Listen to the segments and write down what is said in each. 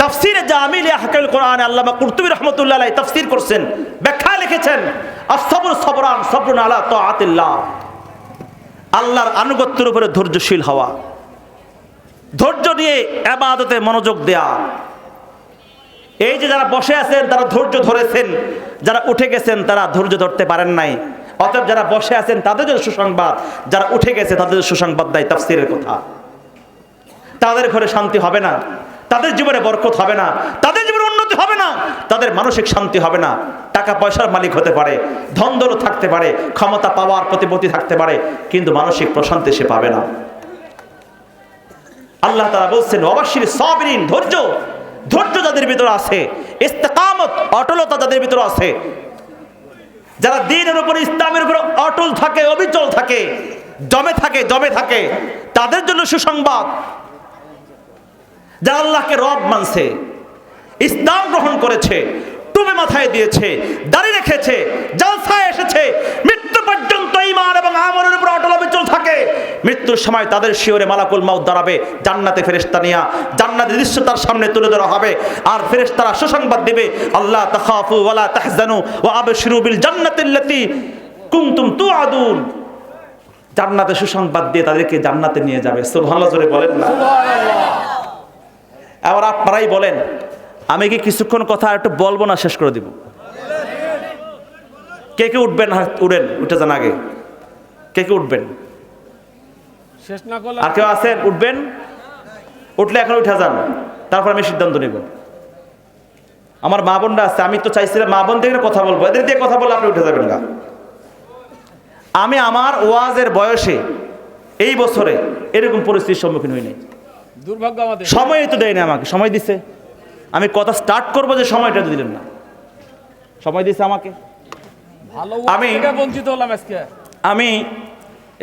তাফসীরে জামি লি আহকামিল কোরআন আল্লামা কুরতুবী রাহমাতুল্লাহ আলাইহি তাফসীর করছেন, ব্যাখ্যা লিখেছেন, আস-সাবরু সাবরান সাবরুন আলা তাআতিল্লাহ, আল্লাহর আনুগত্যের উপরে ধৈর্যশীল হওয়া, ধৈর্য নিয়ে ইবাদতে মনোযোগ দেয়া। এই যে যারা বসে আছেন তারা ধৈর্য ধরেছেন, যারা উঠে গেছেন তারা ধৈর্য ধরতে পারেন নাই। অতএব যারা বসে আছেন তাদের জন্য সুসংবাদ, যারা উঠে গেছে তাদের জন্য সুসংবাদ দেয় তাফসীরের কথা। তাদের ঘরে শান্তি হবে না, তাদের জীবনে বরকত হবে না, তাদের জীবনে উন্নতি হবে না, তাদের মানসিক শান্তি হবে না। টাকা পয়সার মালিক হতে পারে, ধন দৌলত থাকতে পারে, ক্ষমতা পাওয়ার প্রতিপত্তি থাকতে পারে, কিন্তু মানসিক প্রশান্তি সে পাবে না। আল্লাহ তাআলা বলছেন ওয়াবাশশির সাবিরিন, ধৈর্য যাদের ভিতরে আছে, ইস্তিকামত অটলতা যাদের ভিতরে আছে, যারা দ্বীনের উপর ইসলামের উপর অটল থাকে, অবিচল থাকে, জমে থাকে, তাদের জন্য সুসংবাদ। যারা আল্লাহকে রব মানছে, ইসলাম গ্রহণ করেছে, টুপি মাথায় দিয়েছে, দাড়ি রেখেছে, জলসায় এসেছে, মৃত্যু পর্যন্ত ঈমান এবং আমলের উপর অটল অবিচল থাকে, মৃত্যুর সময় তাদের শিওরে মালাকুল মাউত দাঁড়াবে, জান্নাতে ফেরেশতা নিয়া জান্নাতের দৃশ্য তার সামনে তুলে ধরা হবে, আর ফেরেশতারা সুসংবাদ দিবে, আল্লাহ তাখাফু ওয়ালা তাহজানু ওয়া আবশিরু বিল জান্নাতিল্লাতী কুনতুম তুআদুন। জান্নাতে সুসংবাদ দিয়ে তাদেরকে জান্নাতে নিয়ে যাবে। সুবহানাল্লাহ, জোরে বলেন না সুবহানাল্লাহ। এবার আপনারাই বলেন, আমি কি কিছুক্ষণ কথা একটু বলবো না শেষ করে দিব? কে কে উঠবেন? উঠেন, উঠে যান আগে। কে কে উঠবেন? শেষ না করলে আর কেউ আছেন উঠবেন? উঠলে এখন উঠে যান, তারপর আমি সিদ্ধান্ত নিব। আমার মা বোনরা আছে, আমি তো চাইছিলাম মা বোন দিয়ে কথা বলবো, এদের দিয়ে কথা বলে আপনি উঠে যাবেন না। আমি আমার ওয়াজের বয়সে এই বছরে এরকম পরিস্থিতির সম্মুখীন হইনি। দুর্ভাগ্য আমাদের, সময় তো দেয়নি আমাকে, সময় দিছে। আমি কথা স্টার্ট করবো যে সময়টা তো দিলেন না, সময় দিছে আমাকে। ভালো আমি বঞ্চিত হলাম আজকে। আমি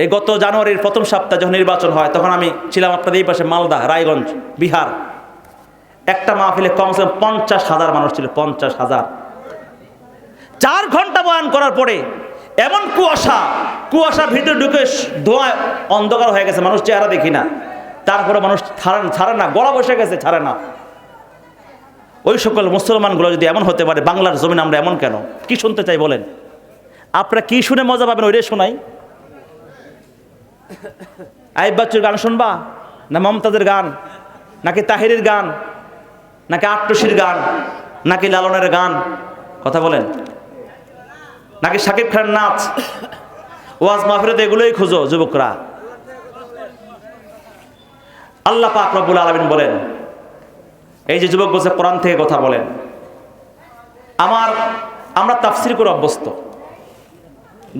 এই গত জানুয়ারির প্রথম সপ্তাহে যখন নির্বাচন হয় তখন আমি ছিলাম আপনাদের এই পাশে মালদা, রায়গঞ্জ, বিহার। একটা মাহফিলে কমসে কম 50,000 মানুষ ছিল, 50,000। 4 ঘন্টা বয়ান করার পরে এমন কুয়াশার ভিতরে ঢুকে ধোঁয়ায় অন্ধকার হয়ে গেছে, মানুষ চেহারা দেখি না। তারপরে মানুষ ছাড়ে না, গলা বসে গেছে, ছাড়ে না। ওই সকল মুসলমানগুলো যদি এমন হতে পারে, বাংলার জমিন আমরা এমন কেন? কি শুনতে চাই বলেন? আপনারা কি শুনে মজা পাবেন ওইটাই শোনাই। আইয়ুব বাচ্চুর গান শুনবা, না মমতাজের গান, নাকি তাহিরের গান, নাকি আট্টসির গান, নাকি লালনের গান? কথা বলেন। নাকি শাকিব খানের নাচ? ওয়াজ মাহফিলে এগুলোই খুঁজো যুবকরা। আল্লাহ পাক রব্বুল আলামিন বলেন, এই যে যুবক বলছে কোরআন থেকে কথা বলেন। আমরা তাফসীর করে অভ্যস্ত,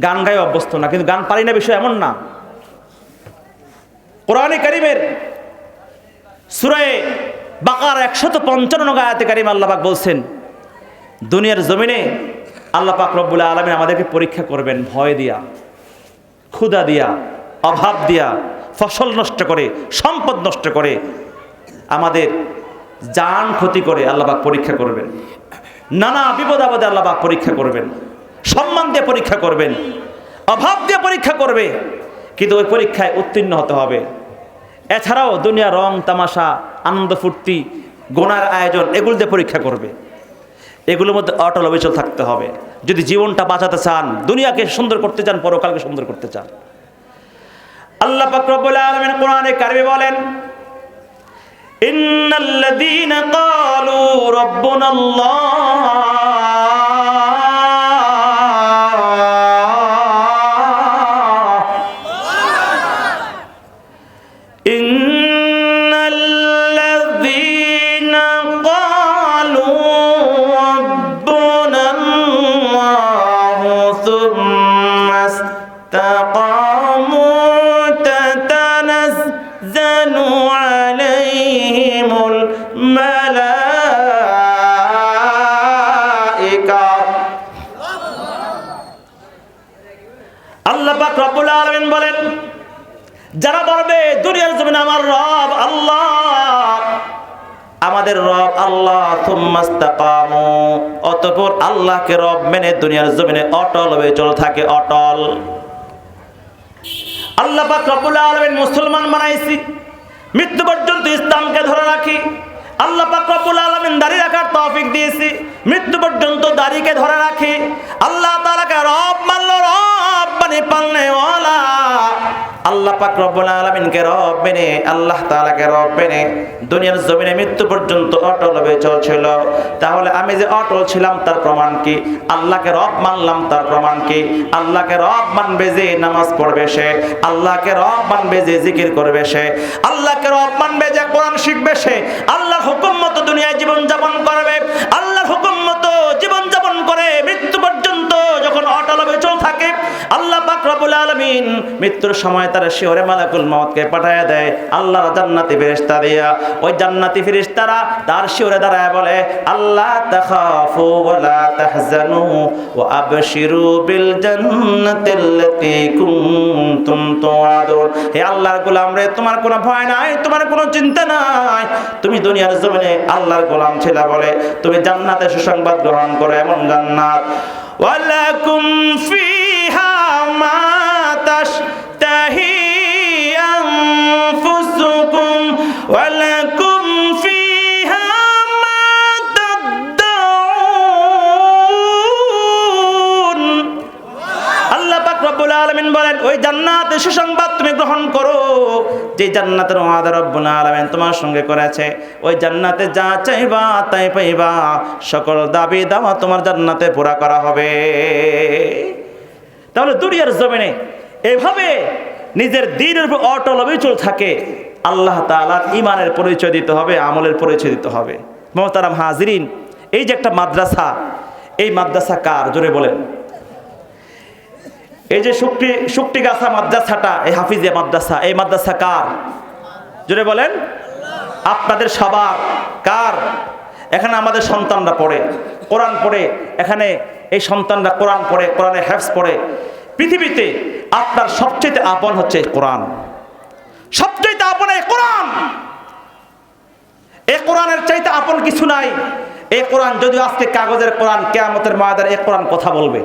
গান গায়ে অভ্যস্ত না, কিন্তু গান পারি না বিষয় এমন না। কোরআনে কারীমের সূরা বাকারা 155 আয়াতে কারীমে আল্লাহ পাক বলছেন, দুনিয়ার জমিনে আল্লাহ পাক রব্বুল আলামিন আমাদেরকে পরীক্ষা করবেন ভয় দিয়া, ক্ষুধা দিয়া, অভাব দিয়া, ফসল নষ্ট করে, সম্পদ নষ্ট করে, আমাদের জান ক্ষতি করে আল্লাহ পাক পরীক্ষা করবেন। নানা বিপদ আপদে আল্লাহ পাক পরীক্ষা করবেন, সম্মান দিয়ে পরীক্ষা করবেন, অভাব দিয়ে পরীক্ষা করবে, কিন্তু ওই পরীক্ষায় উত্তীর্ণ হতে হবে। এছাড়াও দুনিয়া রং তামাশা, আনন্দ ফুর্তি, গোনার আয়োজন, এগুলো দিয়ে পরীক্ষা করবে। এগুলোর মধ্যে অটল অবিচল থাকতে হবে যদি জীবনটা বাঁচাতে চান, দুনিয়াকে সুন্দর করতে চান, পরকালকে সুন্দর করতে চান। আল্লাহ পাক রব্বুল আলামিন কোরআনে কারিমে বলেন, ইন্নাল্লাযীনা ক্বালু রাব্বুনাল্লাহ আল্লাহ পাক রব্বুল আলামিন বলেন, যারা বলবে দুনিয়ার জমিনে আমার রব আল্লাহ, আমাদের রব আল্লাহ, সুম্মাস্তাকামু, অতঃপর আল্লাহকে রব মেনে দুনিয়ার জমিনে অটল হয়ে চলে থাকে, অটল। আল্লাহ পাক রব্বুল আলামিন মুসলমান বানাইছি, মৃত্যু পর্যন্ত ইসলামকে ধরে রাখি। আল্লাহ পাক রব্বুল আলামিন পাক রব্বুল আলামিনকে রব মেনে, আল্লাহ তাআলাকে রব মেনে দুনিয়ার জমিনে মৃত্যু পর্যন্ত অটলভাবে চলছিল। তাহলে আমি যে অটল ছিলাম তার প্রমাণ কি? আল্লাহকে রব মানলাম তার প্রমাণ কি? আল্লাহকে রব মানবে যে নামাজ পড়বে সে, আল্লাহকে রব মানবে যে জিকির করবে সে, আল্লাহকে রব মানবে যে কোরআন শিখবে সে, আল্লাহর হুকুম মতো দুনিয়ায় জীবন যাপন করবে, আল্লাহর হুকুম মতো জীবন যাপন করে মৃত্যু পর্যন্ত যখন অটলভাবে চল থাকে, আল্লাহ পাক রব্বুল আলামিন মৃত্যুর সময় তার শিওরে মালাকুল মউতকে পাঠায় দেয় আল্লাহর জান্নাতি ফেরেশতা দিয়া। ওই জান্নাতি ফেরেশতারা তার শিওরে দাঁড়ায় বলে, আল্লাহ তাখাফু ওয়া লা তাহজানু ওয়া আবশিরু বিল জান্নাতিল্লাতী কুনতুম তুআদুন। হে আল্লাহর গোলাম রে, তোমার কোনো ভয় নাই, তোমার কোনো চিন্তা নাই, তুমি দুনিয়ার জমিনে আল্লাহর গোলাম ছিলা বলে তুমি জান্নাতের সুসংবাদ গ্রহণ করো। এমন জান্নাত ওয়ালাকুম ফিহা মা তাশতাহি আনফুসুকুম ওয়ালাকুম ফিহা মা তাদউন। আল্লাহ পাক রব্বুল আলামিন বলেন, ওই জান্নাতের সুসংবাদ তুমি গ্রহণ করো, যে জান্নাতের ওয়াদা রব্বুল আলামিন তোমার সঙ্গে করেছে। ওই জান্নাতে যা চাইবা তাই পাইবা, সকল দাবি দাওয়া তোমার জান্নাতে পুরা করা হবে। তাহলে দুনিয়ার জমিনে এভাবে নিজের দ্বীনের উপর অটল অবিচল থাকে, আল্লাহ তাআলার ঈমানের পরিচয় দিতে হবে, আমলের পরিচয় দিতে হবে। মুহতারাম হাজিরিন, এই যে একটা মাদ্রাসা, এই মাদ্রাসা কার? জোরে বলেন। এই যে শুকটিগাছা মাদ্রাসাটা, এই হাফিজিয়া মাদ্রাসা, এই মাদ্রাসা কার? জোরে বলেন। আপনাদের সবার। কার? এখানে আমাদের সন্তানরা পড়ে, কোরআন পড়ে, এখানে এই সন্তানরা কোরআন পড়ে, কোরআনে হেফজ পড়ে। পৃথিবীতে আপনার সবচেয়ে আপন হচ্ছে কোরআন, সবচেয়ে আপন এই কোরআন। এই কোরআনের চাইতে আপন কিছু নাই। এই কোরআন যদিও আজকে কাগজের কোরআন, কিয়ামতের ময়দানে এই কোরআন কথা বলবে।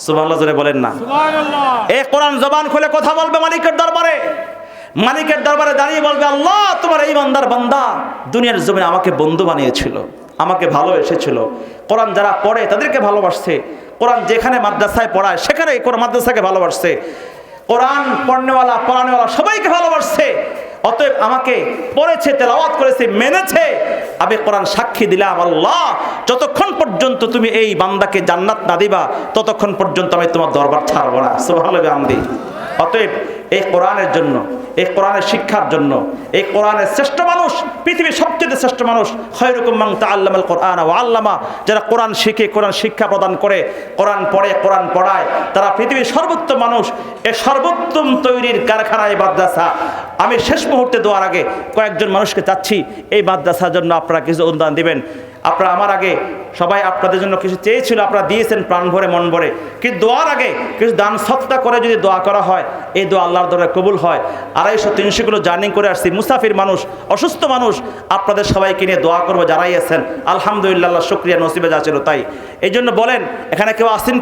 সুবহানাল্লাহ জোরে বলেন না। সুবহানাল্লাহ। এই কোরআন জবান খুলে কথা বলবে মালিকের দরবারে। মালিকের দরবারে দাঁড়িয়ে বলবে, আল্লাহ তোমার এই বান্দার বান্দা দুনিয়ার জমিনে আমাকে বন্ধু বানিয়েছিল, আমাকে ভালোবেসেছিল। কোরআন যারা পড়ে তাদেরকে ভালোবাসছে, কোরআন যেখানে মাদ্রাসায় পড়ায় সেখানে কোরআন মাদ্রাসাকে ভালোবাসছে, কোরআন পড়নেওয়ালা পড়ানেওয়ালা সবাইকে ভালোবাসছে। অতএব আমাকে পড়েছে, তেলাওয়াত করেছে, মেনেছে। আমি কোরআন সাক্ষী দিলাম, আল্লাহ যতক্ষণ পর্যন্ত তুমি এই বান্দাকে জান্নাত না দিবা ততক্ষণ পর্যন্ত আমি তোমার দরবার ছাড়বো না। সুবহানাল্লাহ আমদি। অতএব এই কোরআনের জন্য, এই কোরআনের শিক্ষার জন্য, এই কোরআনের শ্রেষ্ঠ মানুষ, পৃথিবীর সবচেয়ে শ্রেষ্ঠ মানুষ খায়রুকুম মান তাআল্লামাল কোরআন ওয়া আল্লামা, যারা কোরআন শিখে, কোরআন শিক্ষা প্রদান করে, কোরআন পড়ে, কোরআন পড়ায়, তারা পৃথিবীর সর্বোত্তম মানুষ। এই সর্বোত্তম তৈরির কারখানায় মাদ্রাসা। আমি শেষ মুহূর্তে দোয়ার আগে কয়েকজন মানুষকে চাচ্ছি এই মাদ্রাসার জন্য আপনারা কিছু অনুদান দিবেন। আপনারা আমার আগে সবাই আপনাদের জন্য কিছু চেয়েছিল, আপনারা দিয়েছেন প্রাণ ভরে মন ভরে, কিন্তু দোয়ার আগে কিছু দান সৎকা করে যদি দোয়া করা হয়, এই দোয়া আল্লাহর দরবারে কবুল হয়। 250-300 কিলো জার্নি করে আসছি, মুসাফির মানুষ, অসুস্থ মানুষ, আপনাদের সবাইকে নিয়ে দোয়া করবো যারাই আছেন। আলহামদুলিল্লাহ, শুকরিয়া, নসিবে যা ছিল তাই। এই জন্য বলেন, এখানে কেউ আসেন?